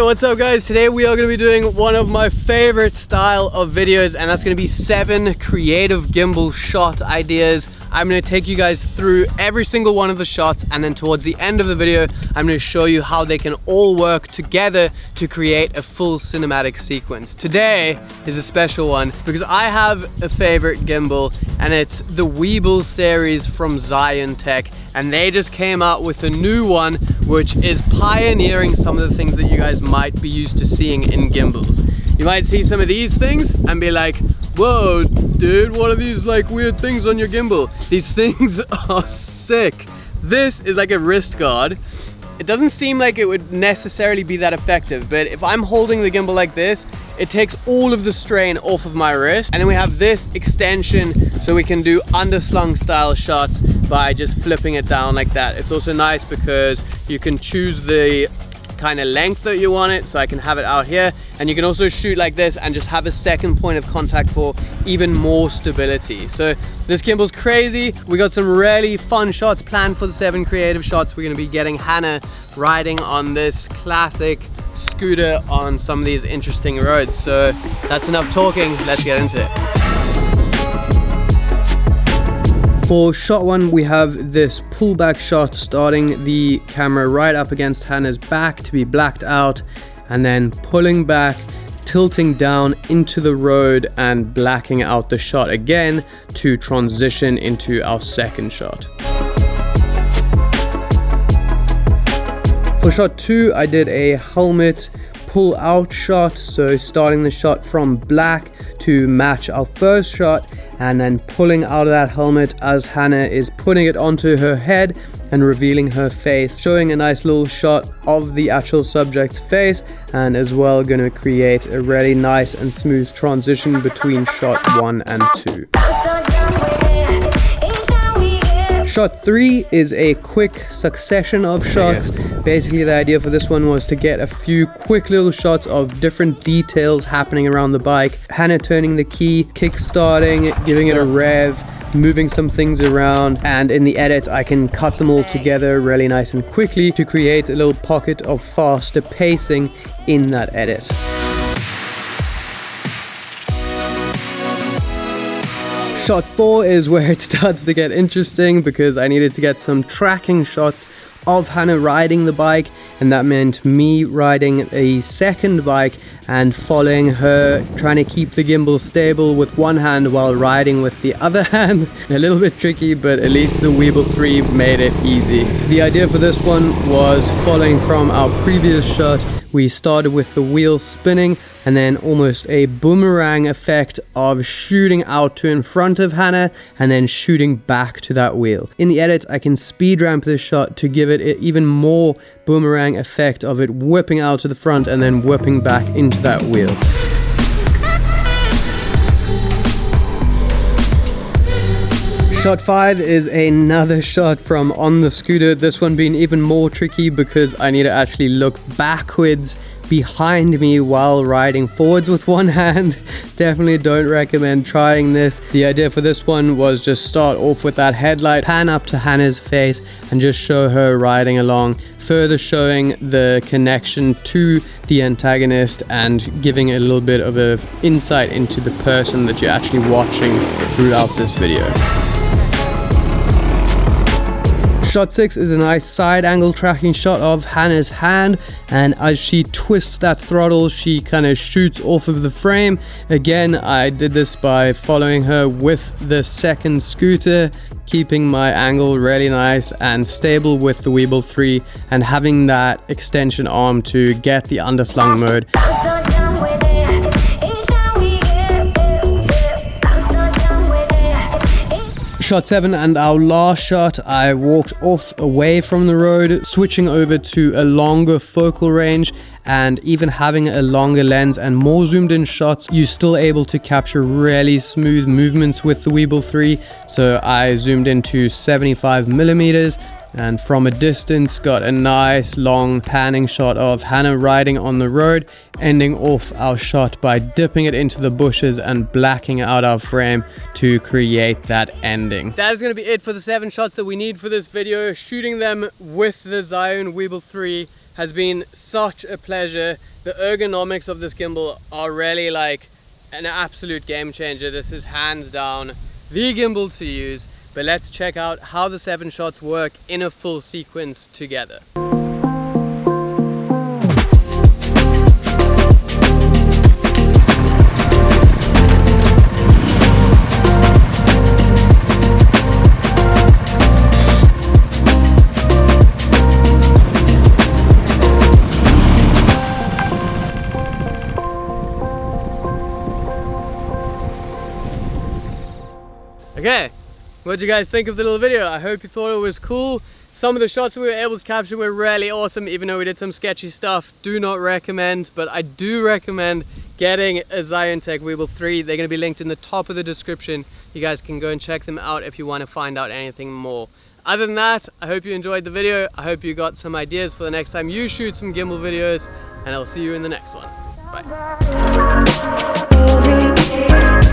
Okay, what's up guys? Today we are going to be doing one of my favorite style of videos, and that's going to be 7 creative gimbal shot ideas. I'm going to take you guys through every single one of the shots, and then towards the end of the video I'm going to show you how they can all work together to create a full cinematic sequence. Today is a special one because I have a favorite gimbal, and it's the Weebill series from Zhiyun Tech, and they just came out with a new one which is pioneering some of the things that you guys might be used to seeing in gimbals. You might see some of these things and be like, whoa dude, what are these like weird things on your gimbal? These things are sick. This is like a wrist guard. It doesn't seem like it would necessarily be that effective, but if I'm holding the gimbal like this, it takes all of the strain off of my wrist. And then we have this extension so we can do underslung style shots by just flipping it down like that. It's also nice because you can choose the kind of length that you want it, so I can have it out here, and you can also shoot like this and just have a second point of contact for even more stability. So this gimbal's crazy. We got some really fun shots planned for the 7 creative shots. We're going to be getting Hannah riding on this classic scooter on some of these interesting roads. So that's enough talking, let's get into it. For shot 1, we have this pullback shot, starting the camera right up against Hannah's back to be blacked out, and then pulling back, tilting down into the road and blacking out the shot again to transition into our second shot. For shot 2, I did a helmet pull out shot, so starting the shot from black to match our first shot, and then pulling out of that helmet as Hannah is putting it onto her head and revealing her face, showing a nice little shot of the actual subject's face, and as well going to create a really nice and smooth transition between shot 1 and 2. Shot 3 is a quick succession of shots. Basically the idea for this one was to get a few quick little shots of different details happening around the bike. Hannah turning the key, kick-starting, giving it a rev, moving some things around, and in the edit I can cut them all together really nice and quickly to create a little pocket of faster pacing in that edit. Shot 4 is where it starts to get interesting because I needed to get some tracking shots of Hannah riding the bike, and that meant me riding a second bike and following her, trying to keep the gimbal stable with one hand while riding with the other hand. A little bit tricky, but at least the Weebill 3 made it easy. The idea for this one was following from our previous shot. We started with the wheel spinning and then almost a boomerang effect of shooting out to in front of Hannah and then shooting back to that wheel. In the edit, I can speed ramp this shot to give it even more boomerang effect of it whipping out to the front and then whipping back into that wheel. Shot 5 is another shot from on the scooter, this one being even more tricky because I need to actually look backwards behind me while riding forwards with one hand. Definitely don't recommend trying this. The idea for this one was just start off with that headlight, pan up to Hannah's face and just show her riding along, further showing the connection to the antagonist and giving a little bit of an insight into the person that you're actually watching throughout this video. Shot 6 is a nice side angle tracking shot of Hannah's hand, and as she twists that throttle she kind of shoots off of the frame. Again, I did this by following her with the second scooter, keeping my angle really nice and stable with the Weebill 3 and having that extension arm to get the underslung mode. Shot 7 and our last shot, I walked off away from the road, switching over to a longer focal range, and even having a longer lens and more zoomed in shots, you're still able to capture really smooth movements with the Weebill 3. So I zoomed into 75 millimeters and from a distance got a nice long panning shot of Hannah riding on the road, ending off our shot by dipping it into the bushes and blacking out our frame to create that ending. That is going to be it for the 7 shots that we need for this video. Shooting them with the Zhiyun Weebill 3 has been such a pleasure. The ergonomics of this gimbal are really like an absolute game changer. This is hands down the gimbal to use. But let's check out how the 7 shots work in a full sequence together. Okay, what did you guys think of the little video? I hope you thought it was cool. Some of the shots we were able to capture were really awesome, even though we did some sketchy stuff. Do not recommend, but I do recommend getting a Zhiyun Weebill 3. They're going to be linked in the top of the description. You guys can go and check them out if you want to find out anything more. Other than that, I hope you enjoyed the video. I hope you got some ideas for the next time you shoot some gimbal videos, and I'll see you in the next one. Bye.